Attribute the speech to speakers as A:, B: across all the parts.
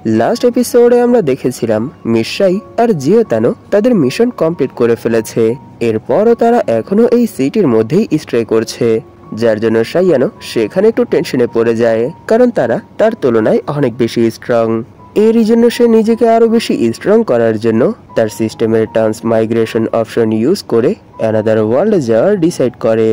A: Last এপিসোডে আমরা দেখেছিলাম মিশাই আর জিওতানো তাদের মিশন কমপ্লিট করে ফেলেছে। এরপরও তারা এখনো এই সিটির মধ্যেই স্ট্রে করছে, যার জন্য সাইয়ানো সেখানে একটু টেনশনে পড়ে যায়, কারণ তারা তার তুলনায় অনেক বেশি স্ট্রং। এরই জন্য সে নিজেকে আরো বেশি স্ট্রং করার জন্য তার সিস্টেমের ট্রান্সমাইগ্রেশন অপশন ইউজ করে অ্যানাদার ওয়ার্ল্ডে যাওয়ার ডিসাইড করে।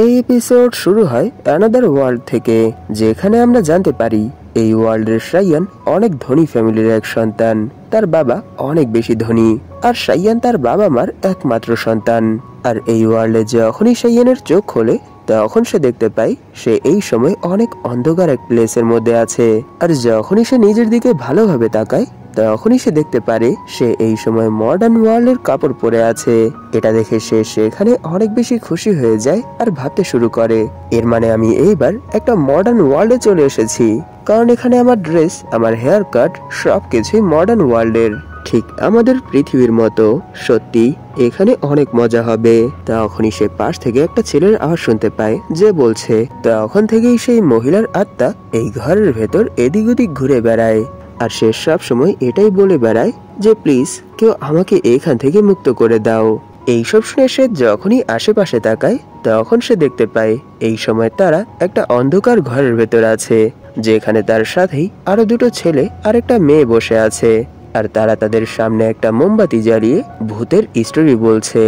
A: এই এপিসোড শুরু হয় অ্যানাদার ওয়ার্ল্ড থেকে, যেখানে আমরা জানতে পারি এই ওয়ার্ল্ডের সাইয়ান অনেক ধনী ফ্যামিলির এক সন্তান। তার বাবা অনেক বেশি ধনী, আর সাইয়ান তার বাবা মার একমাত্র সন্তান। আর এই ওয়ার্ল্ডে যখনই সাইয়ানের চোখ খোলে তখন সে দেখতে পায় সে এই সময় অনেক অন্ধকার এক প্লেসের মধ্যে আছে। আর যখনই সে নিজের দিকে ভালোভাবে তাকায় তখনই সে দেখতে পারে সে এই সময় মডার্ন ওয়ার্ল্ডের কাপড় পরে আছে। এটা দেখে সে সেখানে অনেক বেশি খুশি হয়ে যায় আর ভাবতে শুরু করে, এর মানে আমি এইবার একটা মডার্ন ওয়ার্ল্ডে চলে এসেছি, কারণ এখানে আমার ড্রেস, আমার হেয়ার কাট সবকিছুই মডার্ন ওয়ার্ল্ডের, ঠিক আমাদের পৃথিবীর মতো। সত্যি এখানে অনেক মজা হবে। তখনই সে পাশ থেকে একটা ছেলের আওয়াজ শুনতে পায় যে বলছে, তখন থেকেই সেই মহিলার আত্মা এই ঘরের ভেতর এদিক ওদিক ঘুরে বেড়ায়। আর সে সব সময় এটাই বলে বেড়ায় যে প্লিজ কেউ আমাকে এখান থেকে মুক্ত করে দাও। এইসব শুনে সে যখনই আশেপাশে তাকায় তখন সে দেখতে পায় এই সময় তারা একটা অন্ধকার ঘরের ভেতর আছে, যেখানে তার সাথেই আরো দুটো ছেলে আর একটা মেয়ে বসে আছে। আর তারা তাদের সামনে একটা মোমবাতি জ্বালিয়ে ভূতের স্টোরি বলছে।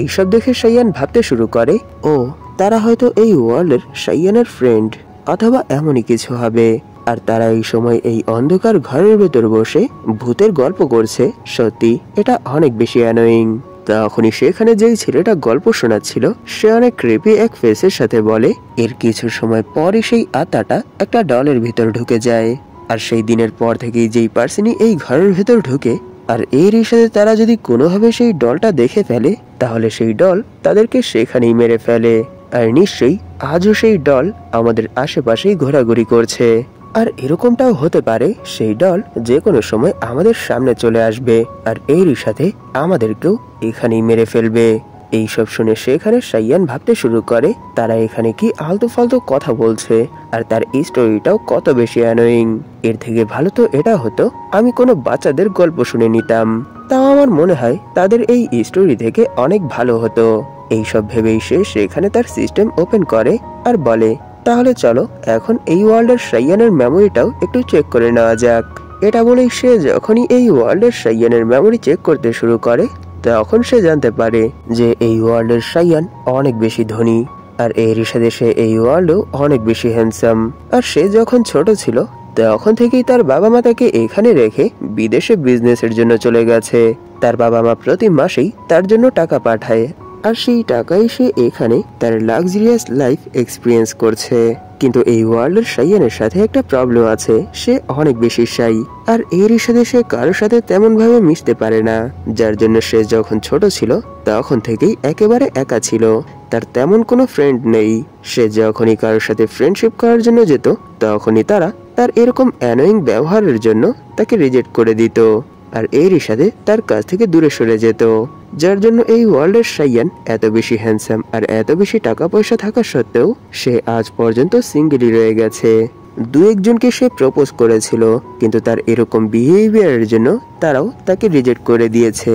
A: এইসব দেখে সাইয়ান ভাবতে শুরু করে, ও তারা হয়তো এই ওয়ার্ল্ডের সাইয়ানের ফ্রেন্ড অথবা এমনই কিছু হবে। আর তারা এই সময় এই অন্ধকার ঘরের ভেতর বসে ভূতের গল্প করছে। সত্যি এটা অনেক বেশি অ্যানোয়িং। তখনই সেখানে যেই ছেলেটা গল্প শোনাচ্ছিল সে অনেক ক্রিপি এক ফেসের সাথে বলে, এর কিছু সময় পরে সেই আত্মাটা একটা ডলের ভিতর ঢুকে যায়। আর সেই দিনের পর থেকেই যেই পার্সনই এই ঘরের ভেতর ঢুকে আর এরই সাথে তারা যদি কোনোভাবে সেই ডলটা দেখে ফেলে তাহলে সেই ডল তাদেরকে সেখানেই মেরে ফেলে। আর নিশ্চয়ই আজও সেই ডল আমাদের আশেপাশেই ঘোরাঘুরি করছে। আর এরকমটাও হতে পারে সেই ডল যে কোনো সময় আমাদের সামনে চলে আসবে আর এরই সাথে আমাদেরকেও এখানেই মেরে ফেলবে। এইসব শুনে সেখানে সাইয়ান ভাবতে শুরু করে তারা এখানে কি আলতু ফালতু কথা বলছে, আর তার স্টোরিটাও কত বেশি অ্যানোয়িং। এর থেকে ভালো তো এটা হতো আমি কোনো বাচ্চাদের গল্প শুনে নিতাম, তাও আমার মনে হয় তাদের এই স্টোরি থেকে অনেক ভালো হতো। এইসব ভেবেই সে সেখানে তার সিস্টেম ওপেন করে আর বলে, তাহলে চলো এখন এই ওয়ার্ল্ডের সাইয়ানের মেমোরিটাও একটু চেক করে নেওয়া যাক। এটা বলেই সে যখনই এই ওয়ার্ল্ডের সাইয়ানের মেমোরি চেক করতে শুরু করে তখন সে জানতে পারে যে এই ওয়ার্ল্ডের সাইয়ান অনেক বেশি ধনী, আর এরই সাথে সে এই ওয়ার্ল্ডও অনেক বেশি হ্যান্ডসাম। আর সে যখন ছোট ছিল তখন থেকেই তার বাবা মা তাকে এখানে রেখে বিদেশে বিজনেসের জন্য চলে গেছে। তার বাবা মা প্রতি মাসেই তার জন্য টাকা পাঠায়, আর সেই টাকাই সে এখানে তার লাক্সারিয়াস লাইফ এক্সপিরিয়েন্স করছে। কিন্তু এই ওয়ার্ল্ডের সাইয়ানের সাথে একটা প্রবলেম আছে, সে অনেক বেশি শাই, আর এরই সাথে সে কারোর সাথে তেমন ভাবে মিশতে পারে না, যার জন্য সে যখন ছোট ছিল তখন থেকেই একেবারে একা ছিল। তার তেমন কোনো ফ্রেন্ড নেই। সে যখনই কারোর সাথে ফ্রেন্ডশিপ করার জন্য যেত তখনই তারা তার এরকম অ্যানোয়িং ব্যবহারের জন্য তাকে রিজেক্ট করে দিত, আর এরই সাথে তার কাছ থেকে দূরে সরে যেত। যার জন্য এই ওয়ার্ল্ডের সাইয়ান এত বেশি হ্যান্ডসাম আর এত বেশি টাকা পয়সা থাকা সত্ত্বেও সে আজ পর্যন্ত সিঙ্গেলই রয়ে গেছে। দু একজনকে সে প্রপোজ করেছিল, কিন্তু তার এরকম বিহেভিয়ারের জন্য তারাও তাকে রিজেক্ট করে দিয়েছে।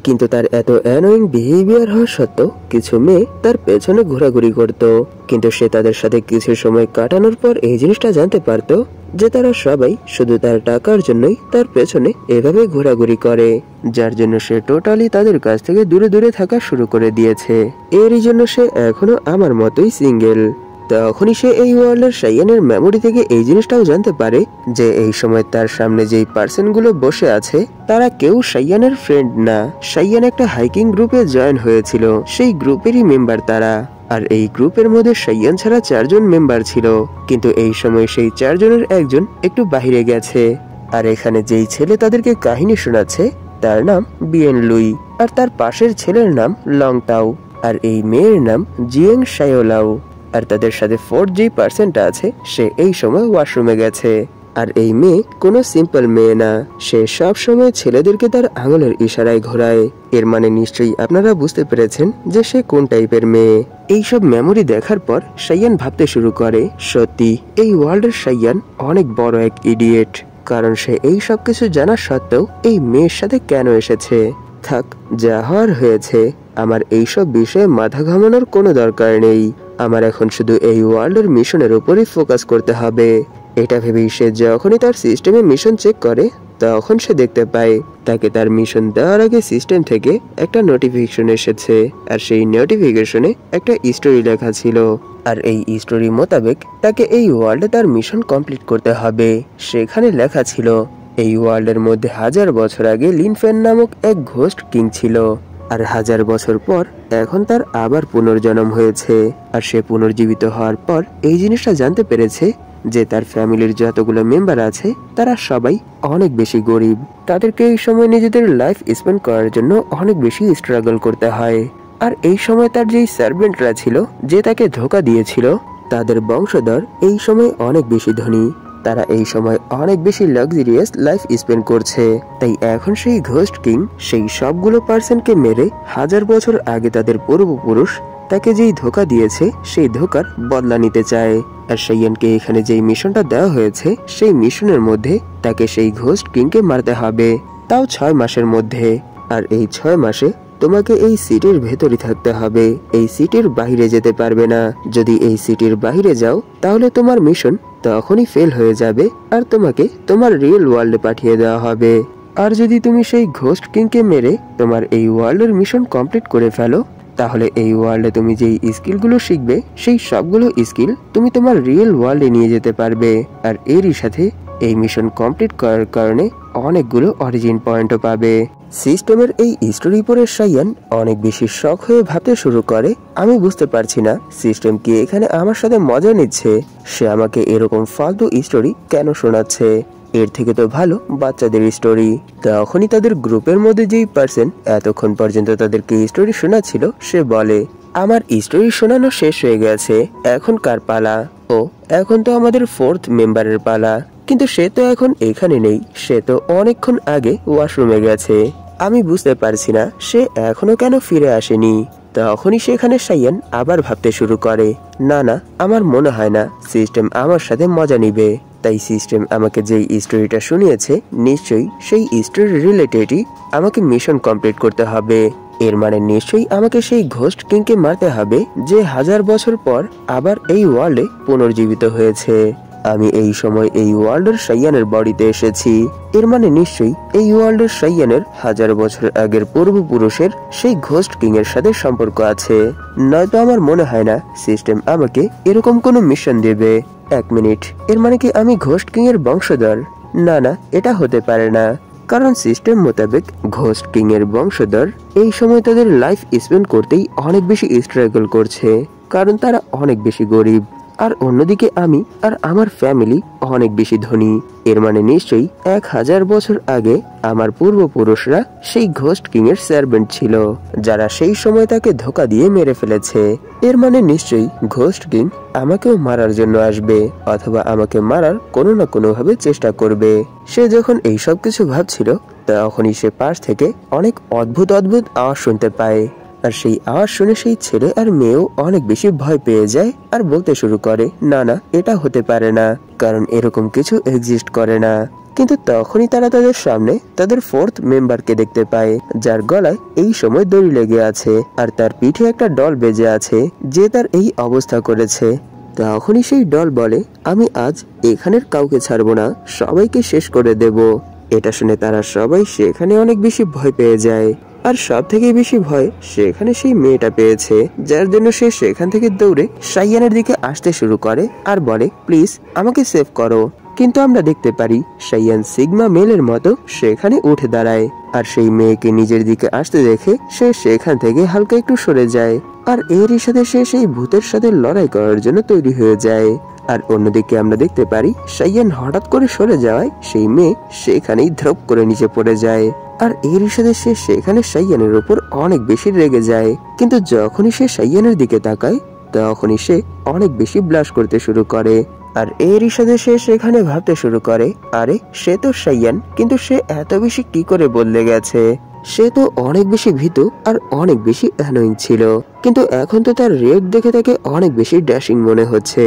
A: কিন্তু তার এত অ্যানোয়িং বিহেভিয়ার হওয়া সত্ত্বেও কিছু মেয়ে তার পেছনে ঘোরাঘুরি করত, কিন্তু সে তাদের সাথে কিছু সময় কাটানোর পর এই জিনিসটা জানতে পারতো যে তারা সবাই শুধু তার টাকার জন্যই তার পেছনে এভাবে ঘোরাঘুরি করে, যার জন্য সে টোটালি তাদের কাছ থেকে দূরে দূরে থাকা শুরু করে দিয়েছে। এরই জন্য সে এখনো আমার মতোই সিঙ্গেল। তখনই সে এই ওয়ার্ল্ডের সাইয়ানের মেমোরি থেকে এই জিনিসটাও জানতে পারে যে এই সময় তার সামনে যেই পার্সনগুলো বসে আছে তারা কেউ সাইয়ানের ফ্রেন্ড না। সাইয়ান একটা হাইকিং গ্রুপে জয়েন হয়েছিল, সেই গ্রুপেরই মেম্বার তারা। আর এই গ্রুপের মধ্যে সাইয়ান ছাড়া 4 জন মেম্বার ছিল, কিন্তু এই সময় সেই 4 জনের একজন একটু বাহিরে গেছে। আর এখানে যেই ছেলে তাদেরকে কাহিনী শোনাচ্ছে তার নাম বিয়েন লুই, আর তার পাশের ছেলের নাম লং টাও, আর এই মেয়ের নাম জিয়েং শায়োলাও। আর তাদের সাথে 4th যেই পার্সনটা আছে সে এই সময় ওয়াশরুমে গেছে। আর এই মেয়ে কোনো সিম্পল মেয়ে না, সে সব সময় ছেলেদেরকে তার আঙুলের ইশারায় ঘোরায়। এর মানে নিশ্চয়ই আপনারা বুঝতে পেরেছেন যে সে কোন টাইপের মেয়ে। এইসব মেমোরি দেখার পর সাইয়ান ভাবতে শুরু করে, সত্যি এই ওয়ার্ল্ডের সাইয়ান অনেক বড় এক ইডিয়েট। কারণ সে এই সব কিছু জানা সত্ত্বেও এই মেয়ের সাথে কেন এসেছে। থাক, যা হওয়ার হয়েছে। আমার এইসব বিষয়ে মাথা ঘামানোর কোনো দরকার নেই। আমার এখন শুধু এই ওয়ার্ল্ডের মিশনের উপরই ফোকাস করতে হবে। এটা ভেবেই সে যখনই তার সিস্টেমে মিশন চেক করে তখন সে দেখতে পায় তাকে তার মিশন দেওয়ার আগে সিস্টেম থেকে একটা নোটিফিকেশন এসেছে। আর সেই নোটিফিকেশনে একটা স্টোরি লেখা ছিল। আর এই স্টোরি মোতাবেক তাকে এই ওয়ার্ল্ডে তার মিশন কমপ্লিট করতে হবে। সেখানে লেখা ছিল এই ওয়ার্ল্ডের মধ্যে 1000 বছর আগে লিনফেন নামক এক ঘোস্ট কিং ছিল। আর 1000 বছর পর এখন তার আবার পুনর্জন্ম হয়েছে। আর সে পুনর্জীবিত হওয়ার পর এই জিনিসটা জানতে পেরেছে যে তার ফ্যামিলির যতগুলো মেম্বার আছে তারা সবাই অনেক বেশি গরিব। তাদেরকে এই সময় নিজেদের লাইফ স্পেন্ড করার জন্য অনেক বেশি স্ট্রাগল করতে হয়। আর এই সময় তার যেই সার্ভেন্টরা ছিল যে তাকে ধোঁকা দিয়েছিল তাদের বংশধর এই সময় অনেক বেশি ধনী। তারা এই সময় অনেক বেশি লাক্সারিয়াস লাইফ স্পেন্ড করছে। তাই এখন সেই ঘোস্ট কিং সেই সবগুলো পার্সনকে মেরে 1000 বছর আগে তাদের পূর্বপুরুষ তাকে যেই ধোঁকা দিয়েছে সেই ধোঁকার বদলা নিতে চায়। আর সাইয়ানকে এখানে যেই মিশনটা দেওয়া হয়েছে সেই মিশনের মধ্যে তাকে সেই ঘোস্ট কিংকে মারতে হবে, তাও 6 মাসের মধ্যে। আর এই 6 মাসে তোমাকে এই সিটির ভেতরে থাকতে হবে, এই সিটির বাইরে যেতে পারবে না। যদি এই সিটির বাইরে যাও তাহলে তোমার মিশন তখনই ফেল হয়ে যাবে আর তোমাকে তোমার রিয়েল ওয়ার্ল্ডে পাঠিয়ে দেওয়া হবে। আর যদি তুমি সেই ঘোস্ট কিংকে মেরে তোমার এই ওয়ার্ল্ডের মিশন কমপ্লিট করে ফেলো তাহলে এই ওয়ার্ল্ডে তুমি যেই স্কিলগুলো শিখবে সেই সবগুলো স্কিল তুমি তোমার রিয়েল ওয়ার্ল্ডে নিয়ে যেতে পারবে। আর এরই সাথে এই মিশন কমপ্লিট করার কারণে অনেকগুলো অরিজিন পয়েন্টও পাবে। সিস্টেমের এই স্টোরি পড়ে সাইয়ান অনেক বেশি শখ হয়ে ভাবতে শুরু করে, আমি বুঝতে পারছি না সিস্টেম কি এখানে আমার সাথে মজা নিচ্ছে। সে আমাকে এরকম ফালতু স্টোরি কেন শোনাচ্ছে? এর থেকে তো ভালো বাচ্চাদের স্টোরি। তখনই তাদের গ্রুপের মধ্যে যেই পার্সন এতক্ষণ পর্যন্ত তাদেরকে স্টোরি শোনাচ্ছিল সে বলে, আমার স্টোরি শোনানো শেষ হয়ে গেছে, এখন কার পালা? ও এখন তো আমাদের 4th মেম্বারের পালা। কিন্তু সে তো এখন এখানে নেই, সে তো অনেকক্ষণ আগে ওয়াশরুমে গেছে। আমি বুঝতে পারছি না সে এখনো কেন ফিরে আসেনি। তখনই সেখানে সাইয়ান আবার ভাবতে শুরু করে, না না, আমার মনে হয় না সিস্টেম আমার সাথে মজা নিবে। তাই সিস্টেম আমাকে যেই স্টোরিটা শুনিয়েছে নিশ্চয়ই সেই স্টোরি রিলেটেডই আমাকে মিশন কমপ্লিট করতে হবে। এর মানে নিশ্চয়ই আমাকে সেই ঘোস্ট কিংকে মারতে হবে যে 1000 বছর পর আবার এই ওয়ার্ল্ডে পুনর্জীবিত হয়েছে। আমি এই সময় এই ওয়ার্ল্ডের সাইয়ানের বডিতে এসেছি। এর মানে নিশ্চয়ই এই ওয়ার্ল্ডের সাইয়ানের 1000 বছর আগের পূর্বপুরুষের সেই ঘোস্ট কিং এর সাথে সম্পর্ক আছে। নয়তো আমার মনে হয় না সিস্টেম আমাকে এরকম কোনো মিশন দেবে। 1 মিনিট, এর মানে কি আমি ঘোস্ট কিং এর বংশধর? না না, এটা হতে পারে না। কারণ সিস্টেম মোতাবেক ঘোস্ট কিং এর বংশধর এই সময় তাদের লাইফ স্পেন্ড করতেই অনেক বেশি স্ট্রাগল করছে, কারণ তারা অনেক বেশি গরিব। আর অন্যদিকে আমি আর আমার ফ্যামিলি অনেক বেশি ধনী। এর মানে নিশ্চয়ই 1000 বছর আগে আমার পূর্বপুরুষরা সেই ঘোস্ট কিং এর সার্ভেন্ট ছিল, যারা সেই সময় তাকে ধোঁকা দিয়ে মেরে ফেলেছে। এর মানে নিশ্চয়ই ঘোস্ট কিং আমাকেও মারার জন্য আসবে, অথবা আমাকে মারার কোনো না কোনো ভাবে চেষ্টা করবে। সে যখন এই সব কিছু ভাবছিল তখনই সে পাশ থেকে অনেক অদ্ভুত অদ্ভুত আওয়াজ শুনতে পায়। আর সেই আওয়াজ শুনে সেই ছেলে আর মেয়েও অনেক বেশি ভয় পেয়ে যায় আর বলতে শুরু করে, না না, এটা হতে পারে না, কারণ এরকম কিছু এক্সিস্ট করে না। কিন্তু তখনই তারা তাদের সামনে তাদের 4th মেম্বারকে দেখতে পায়, যার গলায় এই সময় দড়ি লেগে আছে আর তার পিঠে একটা ডল বেজে আছে যে তার এই অবস্থা করেছে। তখনই সেই ডল বলে, আমি আজ এখানের কাউকে ছাড়বো না, সবাইকে শেষ করে দেব। এটা শুনে তারা সবাই সেখানে অনেক বেশি ভয় পেয়ে যায়। আর সব থেকে বেশি ভয় সেখানে সেই মেয়েটা পেয়েছে, যার জন্য সে সেখান থেকে দৌড়ে সাইয়ানের দিকে আসতে শুরু করে আর বলে, প্লিজ আমাকে সেভ করো। কিন্তু আমরা দেখতে পারি সাইয়ান সিগমা মেলের মতো সেখানে উঠে দাঁড়ায় আর সেই মেয়েকে নিজের দিকে আসতে দেখে সে সেখান থেকে হালকা একটু সরে যায়। আর এরই সাথে সে সেই ভূতের সাথে লড়াই করার জন্য তৈরি হয়ে যায়। আর অন্যদিকে আমরা দেখতে পারি সাইয়ান হঠাৎ করে সরে যাওয়ায় সেই মেয়ে সেখানেই ধপ করে নিচে পড়ে যায়। আর এর সাথে সে সেখানে সাইয়ানের উপর অনেক বেশি রেগে যায়। কিন্তু যখনই সে সাইয়ানের দিকে তাকায় তখনই সে অনেক বেশি ব্লাশ করতে শুরু করে। আর এরই সাথে সে সেখানে ভাবতে শুরু করে, আরে সে তো সাইয়ান, কিন্তু সে এত বেশি কি করে বদলে গেছে? সে তো অনেক বেশি ভীতু আর অনেক বেশি অ্যানোয়িং ছিল, কিন্তু এখন তো তার রেড দেখে তাকে অনেক বেশি ড্যাশিং মনে হচ্ছে।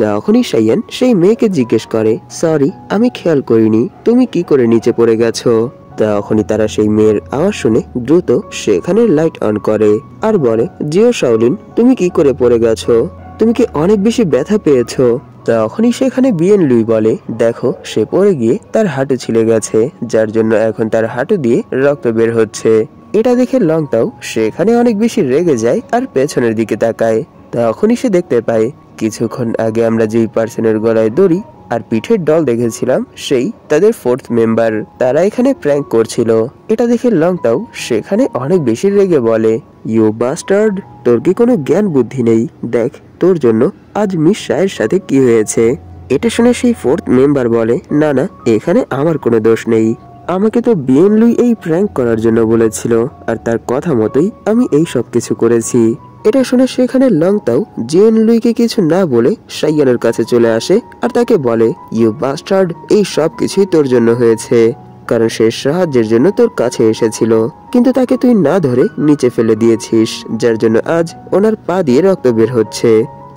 A: তখনই সাইয়ান সেই মেয়েকে জিজ্ঞেস করে, সরি আমি খেয়াল করিনি, তুমি কি করে নিচে পড়ে গেছো? তখনই তারা সেই মেয়ের আওয়াজ শুনে দ্রুত সেখানে লাইট অন করে আর বলে, জিও শাওলিন তুমি কি করে পড়ে গেছো? তুমি কি অনেক বেশি ব্যথা পেয়েছো? তখনই সেখানে বিয়েন লুই বলে, দেখো সে পড়ে গিয়ে তার হাঁটু ছিলে গেছে, যার জন্য এখন তার হাঁটু দিয়ে রক্ত বের হচ্ছে। এটা দেখে লং তাও সেখানে অনেক বেশি রেগে যায় আর পেছনের দিকে তাকায়। তখনই সে দেখতে পায় কিছুক্ষণ আগে আমরা যেই পার্সনের গলায় দড়ি আর পিঠের ডল দেখেছিলাম সেই তাদের 4th মেম্বার, তারা এখানে প্র্যাঙ্ক করছিল। এটা দেখে লং তাও সেখানে অনেক বেশি রেগে বলে, ইউ বাস্টার্ড, তোর কি কোনো জ্ঞান বুদ্ধি নেই? দেখ তোর জন্য আজ মিস শায়ের সাথে কি হয়েছে। এটা শুনে সেই 4th মেম্বার বলে, না না এখানে আমার কোনো দোষ নেই, আমাকে তো বিয়েন লুই এই প্র্যাঙ্ক করার জন্য বলেছিল আর তার কথা মতোই আমি এই সব কিছু করেছি। এটা শুনে সেখানে লং তাও জিয়েন লুইকে কিছু না বলে সাইয়ানের কাছে চলে আসে আর তাকে বলে, ইউ বাস্টার্ড, এই সব কিছুই তোর জন্য হয়েছে, কারণ সে সাহায্যের জন্য তোর কাছে এসেছিল কিন্তু তাকে তুই না ধরে নিচে ফেলে দিয়েছিস, যার জন্য আজ ওনার পা দিয়ে রক্ত বের হচ্ছে।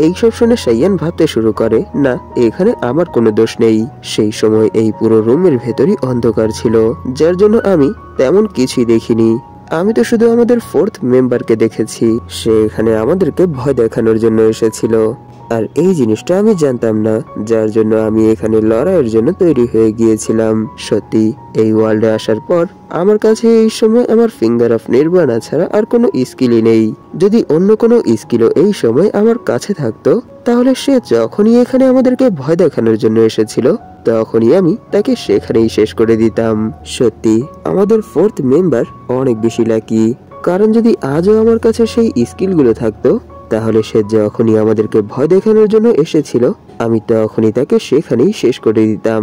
A: এইসব শুনে সাইয়ান ভাবতে শুরু করে, না এখানে আমার কোনো দোষ নেই, সেই সময় এই পুরো রুমের ভেতরই অন্ধকার ছিল, যার জন্য আমি তেমন কিছুই দেখিনি, আমি তো শুধু আমাদের 4th মেম্বারকে দেখেছি, সে এখানে আমাদেরকে ভয় দেখানোর জন্য এসেছিল আর এই জিনিসটা আমি জানতাম না, যার জন্য আমি এখানে লড়াইয়ের জন্য তৈরি হয়ে গিয়েছিলাম। সত্যি এই ওয়ার্ল্ডে আসার পর আমার কাছে এই সময় আমার ফিঙ্গার অফ নির্বাণা ছাড়া আর কোনো স্কিলই নেই, যদি অন্য কোনো স্কিলও এই সময় আমার কাছে থাকতো তাহলে সে যখনই এখানে আমাদেরকে ভয় দেখানোর জন্য এসেছিল তখনই আমি তাকে সেখানেই শেষ করে দিতাম। সত্যি আমাদের 4th মেম্বার অনেক বেশি লাকি, কারণ যদি আজও আমার কাছে সেই স্কিলগুলো থাকতো তাহলে সে যখনই আমাদেরকে ভয় দেখানোর জন্য এসেছিল আমি তখনই তাকে সেখানেই শেষ করে দিতাম।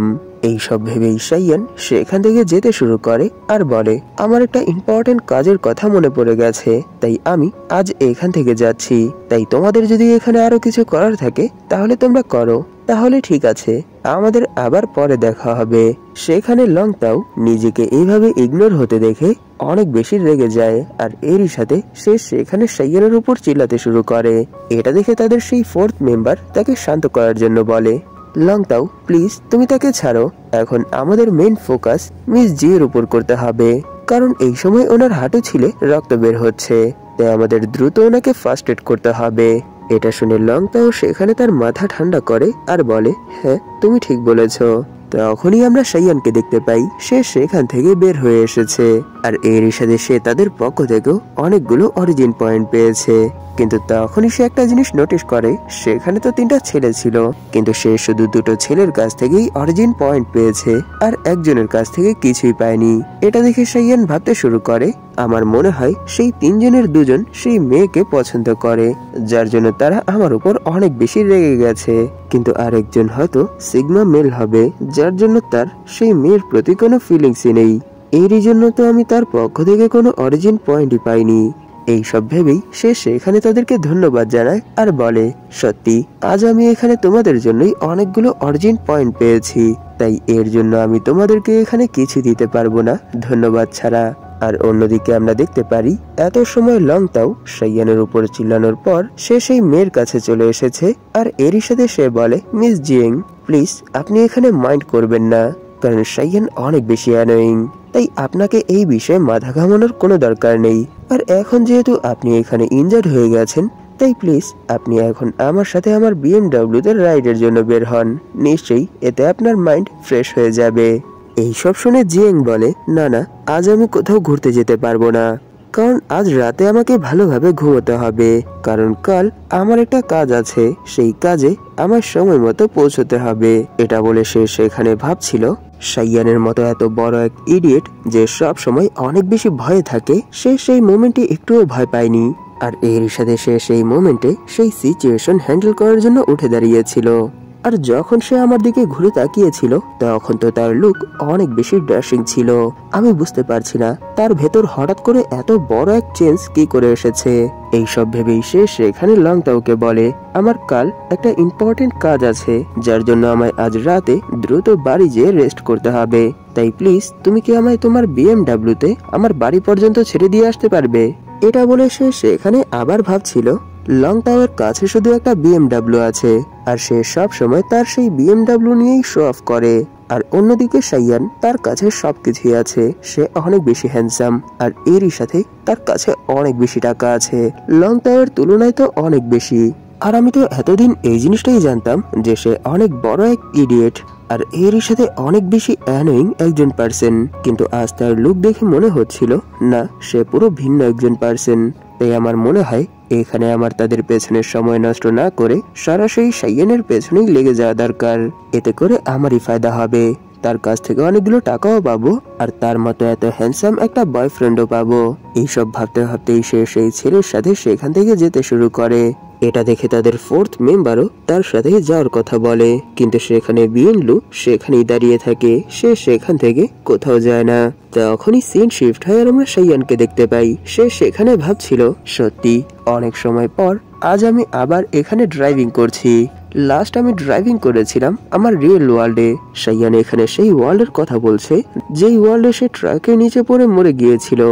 A: এইসব ভেবেই সাইয়ান সেখান থেকে যেতে শুরু করে আর বলে, আমার একটা ইম্পর্টেন্ট কাজের কথা মনে পড়ে গেছে, তাই আমি আজ এখান থেকে যাচ্ছি, তাই তোমাদের যদি এখানে আরো কিছু করার থাকে তাহলে তোমরা করো, তাহলে ঠিক আছে, আমাদের আবার পরে দেখা হবে। সেখানে লং তাও নিজেকে এইভাবে ইগনোর হতে দেখে অনেক বেশি রেগে যায় আর এরই সাথে সে সেখানে সাইয়ানের উপর চিল্লাতে শুরু করে। এটা দেখে তাদের সেই 4th মেম্বার তাকে শান্ত করার জন্য বলে, লং তাও প্লিজ তুমি তাকে ছাড়ো, এখন আমাদের মেইন ফোকাস মিস জি এর উপর করতে হবে, কারণ এই সময় ওনার হাঁটু ছিলে রক্ত বের হচ্ছে, তাই আমাদের দ্রুত ওনাকে ফার্স্ট এড করতে হবে। এটা শুনে লং তাও সেখানে তার মাথা ঠান্ডা করে আর বলে, হ্যাঁ তুমি ঠিক বলেছ। তখনই আমরা সাইয়ানকে দেখতে পাই সে সেখান থেকে বের হয়ে এসেছে আর এর সাথে সে তাদের পক্ষ থেকেও অনেকগুলো অরিজিন পয়েন্ট পেয়েছে, কিন্তু তখনই সে একটা জিনিস নোটিস করে সেখানে তো 3টা ছেলে ছিল কিন্তু সে শুধু 2টো ছেলের কাছ থেকেই অরিজিন পয়েন্ট পেয়েছে আর একজনের কাছ থেকে কিছুই পায়নি। এটা দেখে সাইয়ান ভাবতে শুরু করে, আমার মনে হয় সেই 3 জনের 2 জন সেই মেয়েকে পছন্দ করে, যার জন্য তারা আমার উপর অনেক বেশি রেগে গেছে, কিন্তু আরেকজন হয়তো সিগমা মেল হবে, যার জন্য তার সেই মেয়ের প্রতি কোনো ফিলিংসই নেই, এরই জন্য তো আমি তার পক্ষ থেকে কোনো অরিজিন পয়েন্টই পাইনি। এই সব ভেবেই সে সেখানে তাদেরকে ধন্যবাদ জানায় আর বলে, সত্যি আজ আমি এখানে তোমাদের জন্যই অনেকগুলো অরিজিন পয়েন্ট পেয়েছি, তাই এর জন্য আমি তোমাদেরকে এখানে কিছু দিতে পারবো না ধন্যবাদ ছাড়া। আর অন্যদিকে আমরা দেখতে পারি এত সময় লং তাও সাইয়ানের উপর চিল্লানোর পর সে সেই মেয়ের কাছে চলে এসেছে আর এরই সাথে সে বলে, মিস জিয়েং প্লিজ আপনি এখানে মাইন্ড করবেন না, কারণ সাইয়ান অনেক বেশি অ্যানোয়িং, তাই আপনাকে এই বিষয়ে মাথা ঘামানোর কোনো দরকার নেই, আর এখন যেহেতু আপনি এখানে ইনজার্ড হয়ে গেছেন তাই প্লিজ আপনি এখন আমার সাথে আমার BMW তে রাইডের জন্য বের হন, নিশ্চয়ই এতে আপনার মাইন্ড ফ্রেশ হয়ে যাবে। এইসব শুনে জিয়েং বলে, না না আজ আমি কোথাও ঘুরতে যেতে পারবো না, কারণ আজ রাতে আমাকে ভালোভাবে ঘুমোতে হবে, কারণ কাল আমার একটা কাজ আছে, সেই কাজে আমার সময় মতো পৌঁছতে হবে। এটা বলে সে সেখানে ভাবছিল সাইয়ানের মতো এত বড় এক ইডিয়েট যে সব সময় অনেক বেশি ভয়ে থাকে, সে সেই মোমেন্টে একটুও ভয় পায়নি, আর এর সাথে সে সেই মোমেন্টে সেই সিচুয়েশন হ্যান্ডেল করার জন্য উঠে দাঁড়িয়েছিল। আর যখন সে আমার দিকে ঘুরে তাকিয়েছিল তখন তো তার লুক অনেক বেশি ড্যাশিং ছিল, আমি বুঝতে পারছি না তার ভেতর হঠাৎ করে এত বড় এক চেঞ্জ কি করে এসেছে। এইসব ভেবেই সে সেখানে লং তাওকে বলে, আমার কাল একটা ইম্পর্টেন্ট কাজ আছে, যার জন্য আমায় আজ রাতে দ্রুত বাড়ি যেয়ে রেস্ট করতে হবে, তাই প্লিজ তুমি কি আমায় তোমার BMW তে আমার বাড়ি পর্যন্ত ছেড়ে দিয়ে আসতে পারবে। এটা বলে সে সেখানে আবার ভাবছিল লং টাওয়ের কাছে শুধু একটা বিএমডাব্লিউ আছে, আর সে সব সময় তার সেই বিএমডাব্লিউ নিয়েই শো অফ করে। আর অন্যদিকে সাইয়ান, তার কাছে সবকিছুই আছে, সে অনেক বেশি হ্যান্ডসাম, আর এরই সাথে তার কাছে অনেক বেশি টাকা আছে, লং টাওয়ের তুলনায় তো অনেক বেশি। আর আমি তো এতদিন এই জিনিসটাই জানতাম যে সে অনেক বড় এক ইডিয়েট, আর এরই সাথে অনেক বেশি অ্যানোয়িং একজন পার্সন। কিন্তু আজ তার লুক দেখে মনে হচ্ছিল না, সে পুরো ভিন্ন একজন পার্সন। তাই আমার মনে হয় এখানে আমার তাদের পেছনের সময় নষ্ট না করে সরাসরি সাইয়ানের পেছনেই লেগে যাওয়া দরকার। এতে করে আমারই ফায়দা হবে, তার কাছ থেকে অনেকগুলো টাকাও পাবো, আর তার মতো এত হ্যান্ডসাম একটা বয়ফ্রেন্ডও পাবো। এইসব ভাবতে ভাবতেই সে সেই ছেলের সাথে সেখান থেকে যেতে শুরু করে। এটা দেখে তাদের ফোর্থ মেম্বারও তার সাথে যাওয়ার কথা বলে, কিন্তু সেখানে বিএনলু সেখানেই দাঁড়িয়ে থাকে, সে সেখান থেকে কোথাও যায় না। তখনই সিন শিফট হয় আর আমরা সাইয়ানকে দেখতে পাই। সে সেখানে ভাবছিল, সত্যি অনেক সময় পর আজ আমি আবার এখানে ড্রাইভিং করছি। লাস্ট আমি ড্রাইভিং করেছিলাম আমার রিয়েল ওয়ার্ল্ডে। সাইয়ান এখানে সেই ওয়ার্ল্ডের কথা বলছে যেই ওয়ার্ল্ডে সে ট্রাকের নিচে পড়ে মরে গিয়েছিল।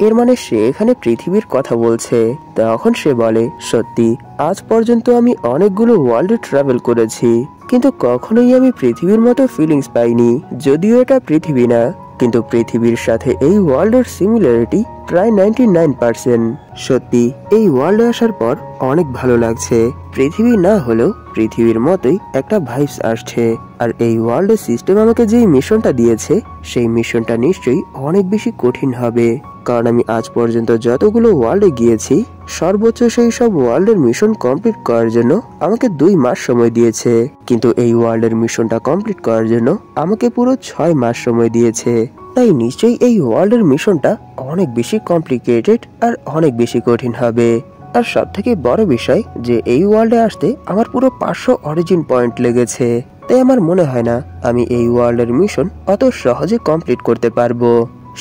A: এর মানে সে এখানে পৃথিবীর কথা বলছে। তখন সে বলে, সত্যি আজ পর্যন্ত আমি অনেকগুলো ওয়ার্ল্ডে ট্রাভেল করেছি, কিন্তু কখনোই আমি পৃথিবীর মতো ফিলিংস পাইনি। যদিও এটা পৃথিবী না, কিন্তু পৃথিবীর সাথে এই ওয়ার্ল্ডের সিমিলারিটি প্রায় 99%। সত্যি এই ওয়ার্ল্ডে আসার পর অনেক ভালো লাগছে। পৃথিবী না হলেও পৃথিবীর মতোই একটা ভাইবস আসছে। আর এই ওয়ার্ল্ডের সিস্টেম আমাকে যেই মিশনটা দিয়েছে, সেই মিশনটা নিশ্চয়ই অনেক বেশি কঠিন হবে, কারণ আমি আজ পর্যন্ত যতগুলো ওয়ার্ল্ডে গিয়েছি সর্বোচ্চ সেই সব ওয়ার্ল্ডের মিশন কমপ্লিট করার জন্য আমাকে 2 মাস সময় দিয়েছে, কিন্তু এই ওয়ার্ল্ডের মিশনটা কমপ্লিট করার জন্য আমাকে পুরো 6 মাস সময় দিয়েছে। তাই নিশ্চয়ই এই ওয়ার্ল্ডের মিশনটা অনেক বেশি কমপ্লিকেটেড আর অনেক বেশি কঠিন হবে। আর সব থেকে বড় বিষয় যে এই ওয়ার্ল্ডে আসতে আমার পুরো 500 অরিজিন পয়েন্ট লেগেছে। তাই আমার মনে হয় না আমি এই ওয়ার্ল্ডের মিশন অত সহজে কমপ্লিট করতে পারবো।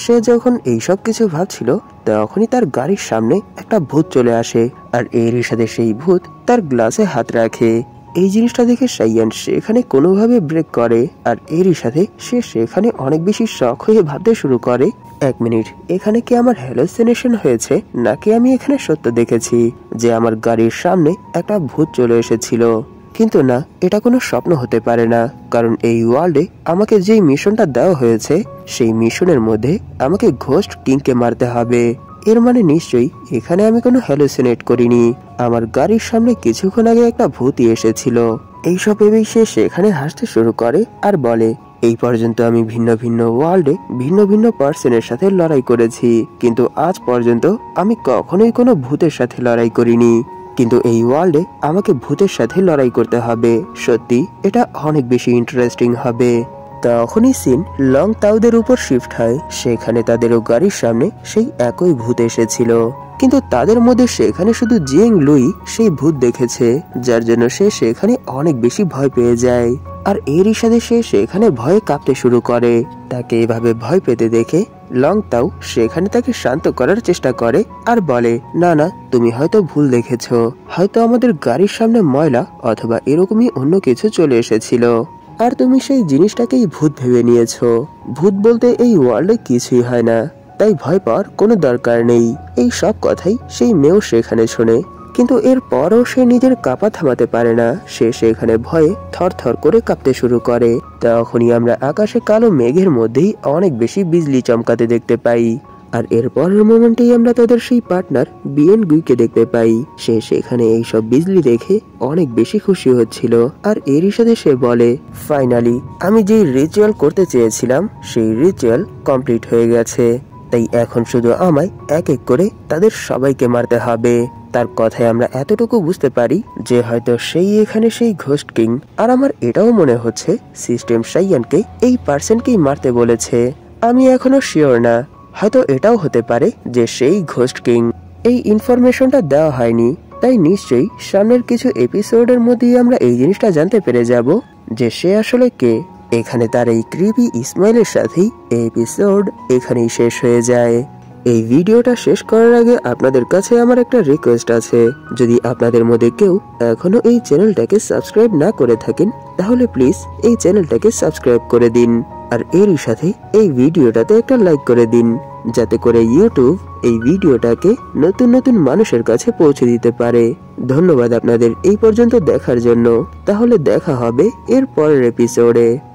A: সে যখন এইসব কিছু ভাবছিল, তখনই তার গাড়ির সামনে একটা ভূত চলে আসে, আর এরই সাথে সেই ভূত তার গ্লাসে হাত রাখে। এই জিনিসটা দেখে সাইয়ান সেখানে কোনোভাবে ব্রেক করে, আর এরই সাথে সে সেখানে অনেক বেশি শক হয়ে ভাবতে শুরু করে, 1 মিনিট, এখানে কি আমার হ্যালুসিনেশন হয়েছে, নাকি আমি এখানে সত্য দেখেছি যে আমার গাড়ির সামনে একটা ভূত চলে এসেছিল। কিন্তু না, এটা কোনো স্বপ্ন হতে পারে না, কারণ এই ওয়ার্ল্ডে আমাকে যেই মিশনটা দেওয়া হয়েছে, সেই মিশনের মধ্যে আমাকে ঘোস্ট কিংকে মারতে হবে। এর মানে নিশ্চয়ই এখানে আমি কোনো হ্যালুসিনেট করিনি। আমার গাড়ির সামনে কিছুক্ষণ আগে একটা ভূতই এসেছিল। এইসব ভেবেই সে সেখানে হাসতে শুরু করে আর বলে, এই পর্যন্ত আমি ভিন্ন ভিন্ন ওয়ার্ল্ডে ভিন্ন ভিন্ন পার্সনের সাথে লড়াই করেছি, কিন্তু আজ পর্যন্ত আমি কখনোই কোনো ভূতের সাথে লড়াই করিনি। কিন্তু এই ওয়ার্ল্ডে আমাকে ভূতের সাথে লড়াই করতে হবে। সত্যি এটা অনেক বেশি ইন্টারেস্টিং হবে। তখনই সিন লং তাউদের উপর শিফট হয়। সেখানে তাদেরও গাড়ির সামনে সেই একই ভূত এসেছিল, কিন্তু তাদের মধ্যে সেখানে শুধু জিয়েং লুই সেই ভূত দেখেছে, যার জন্য সে সেখানে অনেক বেশি ভয় পেয়ে যায়। আর এরই সাথে সে সেখানে ভয়ে কাঁপতে শুরু করে। তাকে এভাবে ভয় পেতে দেখে লং তাও সেখানে তাকে শান্ত করার চেষ্টা করে আর বলে, না না, তুমি হয়তো ভুল দেখেছো, হয়তো আমাদের গাড়ির সামনে ময়লা অথবা এরকমই অন্য কিছু চলে এসেছিল, আর তুমি সেই জিনিসটাকেই ভূত ভেবে নিয়েছো। ভূত বলতে এই ওয়ার্ল্ডে কিছুই হয় না, তাই ভয় পাওয়ার কোনো দরকার নেই। এই সব কথাই সেই মেয়েও সেখানে শোনে, কিন্তু এর পরও সে নিজের কাঁপা থামাতে পারে না। সে সেখানে ভয়ে থরথর করে কাঁপতে শুরু করে। তখনই আমরা আকাশে কালো মেঘের মধ্যেই অনেক বেশি বিজলি চমকাতে দেখতে পাই। আর এর পরের মোমেন্টেই আমরা তাদের সেই পার্টনার বিএন গুইকে দেখতে পাই। সে সেখানে এইসব বিজলি দেখে অনেক বেশি খুশি হচ্ছিল, আর এরই সাথে সে বলে, ফাইনালি আমি যেই রিচুয়াল করতে চেয়েছিলাম সেই রিচুয়াল কমপ্লিট হয়ে গেছে, তাই এখন শুধু আমায় এক এক করে তাদের সবাইকে মারতে হবে। তার কথায় আমরা এতটুকু বুঝতে পারি যে হয়তো সেই এখানে সেই ঘোস্ট কিং। আর আমার এটাও মনে হচ্ছে সিস্টেম সাইয়ানকে এই পার্সনকেই মারতে বলেছে। আমি এখনো শিওর না, হয়তো এটাও হতে পারে যে সেই ঘোস্ট কিং। এই ইনফরমেশনটা দেওয়া হয়নি, তাই নিশ্চয়ই সামনের কিছু এপিসোডের মধ্যেই আমরা এই জিনিসটা জানতে পেরে যাব যে সে আসলে কে। এখানে তার এই ক্রিপি ইসমাইলের সাথেই এই এপিসোড এখানেই শেষ হয়ে যায়। এই ভিডিওটা শেষ করার আগে আপনাদের কাছে আমার একটা রিকোয়েস্ট আছে, যদি আপনাদের মধ্যে কেউ এখনো এই চ্যানেলটাকে সাবস্ক্রাইব না করে থাকেন, তাহলে প্লিজ এই চ্যানেলটাকে সাবস্ক্রাইব করে দিন, আর এরই সাথে এই ভিডিওটাতে একটা লাইক করে দিন। যাতে করে ইউটিউব এই ভিডিওটাকে নতুন নতুন মানুষের কাছে পৌঁছে দিতে পারে। ধন্যবাদ আপনাদের এই পর্যন্ত দেখার জন্য। তাহলে দেখা হবে এর পরের এপিসোডে।